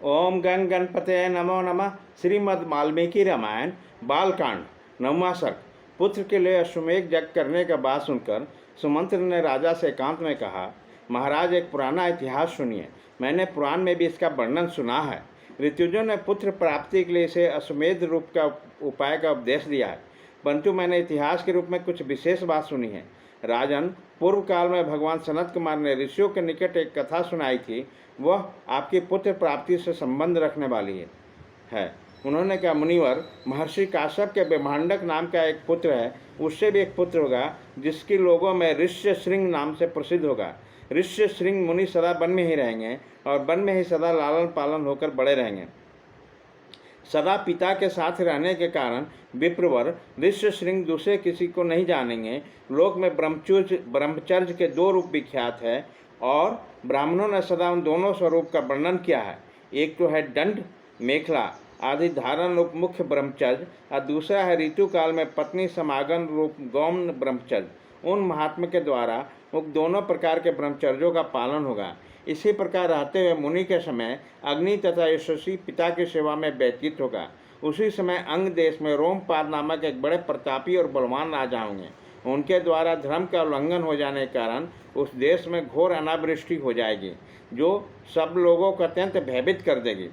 ओम गण गणपते नमो नमः। श्रीमद् वाल्मीकि रामायण बालकांड नववां सर्ग। पुत्र के लिए अश्वमेध यज्ञ करने का बात सुनकर सुमंत्र ने राजा से एकांत में कहा, महाराज एक पुराना इतिहास सुनिए। मैंने पुराण में भी इसका वर्णन सुना है। ऋतुजों ने पुत्र प्राप्ति के लिए इसे अश्वमेध रूप का उपाय का उपदेश दिया है, परंतु मैंने इतिहास के रूप में कुछ विशेष बात सुनी है। राजन, पूर्व काल में भगवान सनत कुमार ने ऋषियों के निकट एक कथा सुनाई थी। वह आपकी पुत्र प्राप्ति से संबंध रखने वाली है। उन्होंने कहा, मुनिवर, महर्षि काश्यप के ब्रह्मांडक नाम का एक पुत्र है। उससे भी एक पुत्र होगा जिसकी लोगों में ऋष्य श्रृंग नाम से प्रसिद्ध होगा। ऋष्य श्रृंग मुनि सदा वन में ही रहेंगे और वन में ही सदा लालन पालन होकर बड़े रहेंगे। सदा पिता के साथ रहने के कारण विप्रवर ऋष्य श्रृंग दूसरे किसी को नहीं जानेंगे। लोक में ब्रह्मचर्य के दो रूप विख्यात है और ब्राह्मणों ने सदा उन दोनों स्वरूप का वर्णन किया है। एक तो है दंड मेखला आदि धारण रूप मुख्य ब्रह्मचर्य और दूसरा है ऋतु काल में पत्नी समागम रूप गौण ब्रह्मचर्य। उन महात्मा के द्वारा उक्त दोनों प्रकार के ब्रह्मचर्यों का पालन होगा। इसी प्रकार रहते हुए मुनि के समय अग्नि तथा यशस्वी पिता की सेवा में व्यतीत होगा। उसी समय अंग देश में रोमपाद नामक एक बड़े प्रतापी और बलवान राजा होंगे। उनके द्वारा धर्म का उल्लंघन हो जाने के कारण उस देश में घोर अनावृष्टि हो जाएगी, जो सब लोगों को अत्यंत भयभीत कर देगी।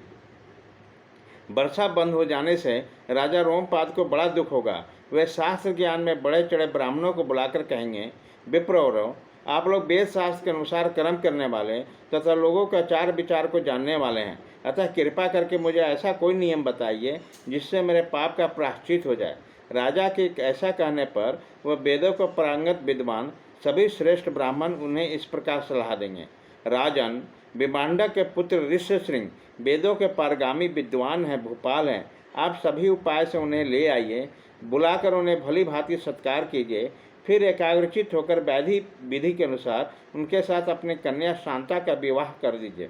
वर्षा बंद हो जाने से राजा रोमपाद को बड़ा दुख होगा। वे शास्त्र ज्ञान में बड़े चढ़े ब्राह्मणों को बुलाकर कहेंगे, विप्रवरों, आप लोग वेद शास्त्र के अनुसार कर्म करने वाले तथा लोगों के आचार विचार को जानने वाले हैं, अतः कृपा करके मुझे ऐसा कोई नियम बताइए जिससे मेरे पाप का प्रायश्चित हो जाए। राजा के ऐसा कहने पर वह वेदों को पारंगत विद्वान सभी श्रेष्ठ ब्राह्मण उन्हें इस प्रकार सलाह देंगे। राजन, विमांडक के पुत्र ऋष्यशृंग वेदों के पारगामी विद्वान हैं, भूपाल हैं। आप सभी उपाय से उन्हें ले आइए, बुलाकर उन्हें भली भांति सत्कार कीजिए। फिर एकाग्रचित होकर वैधि विधि के अनुसार उनके साथ अपनी कन्या शांता का विवाह कर दीजिए।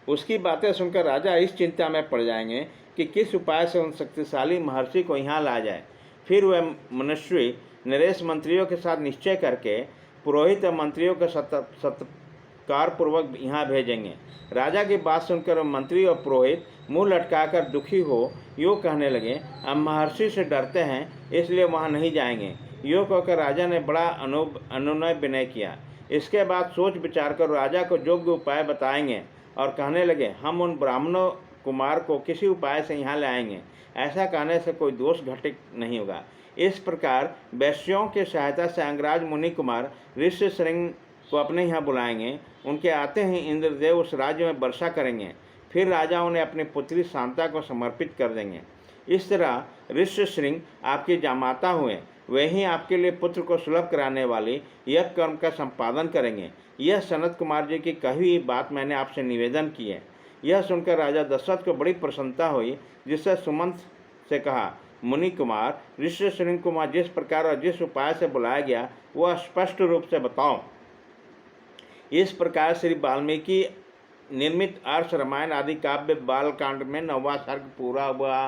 उसकी बातें सुनकर राजा इस चिंता में पड़ जाएंगे कि किस उपाय से उन शक्तिशाली महर्षि को यहाँ ला जाए। फिर वह मनुष्य नरेश मंत्रियों के साथ निश्चय करके पुरोहित और मंत्रियों के सत्कार पूर्वक यहाँ भेजेंगे। राजा की बात सुनकर मंत्री और पुरोहित मुंह लटकाकर दुखी हो यो कहने लगे, हम महर्षि से डरते हैं, इसलिए वहाँ नहीं जाएंगे। यो कहकर राजा ने बड़ा अनुनय विनय किया। इसके बाद सोच विचार कर राजा को योग्य उपाय बताएंगे और कहने लगे, हम उन ब्राह्मणों कुमार को किसी उपाय से यहाँ लाएंगे। ऐसा कहने से कोई दोष घटित नहीं होगा। इस प्रकार वैश्यों की सहायता से अंगराज मुनि कुमार ऋष्यशृंग को अपने यहाँ बुलाएंगे। उनके आते ही इंद्रदेव उस राज्य में वर्षा करेंगे। फिर राजा उन्हें अपनी पुत्री शांता को समर्पित कर देंगे। इस तरह ऋष्यशृंग आपकी जामाता हुए, वे ही आपके लिए पुत्र को सुलभ कराने वाली यह कर्म का संपादन करेंगे। यह सनत कुमार जी की कही हुई बात मैंने आपसे निवेदन की है। यह सुनकर राजा दशरथ को बड़ी प्रसन्नता हुई, जिससे सुमंत से कहा, मुनि कुमार, ऋष्यशृंग को जिस प्रकार और जिस उपाय से बुलाया गया वह स्पष्ट रूप से बताओ। इस प्रकार श्री वाल्मीकि निर्मित आर्ष रामायण आदि काव्य बालकांड में 9वां सर्ग पूरा हुआ।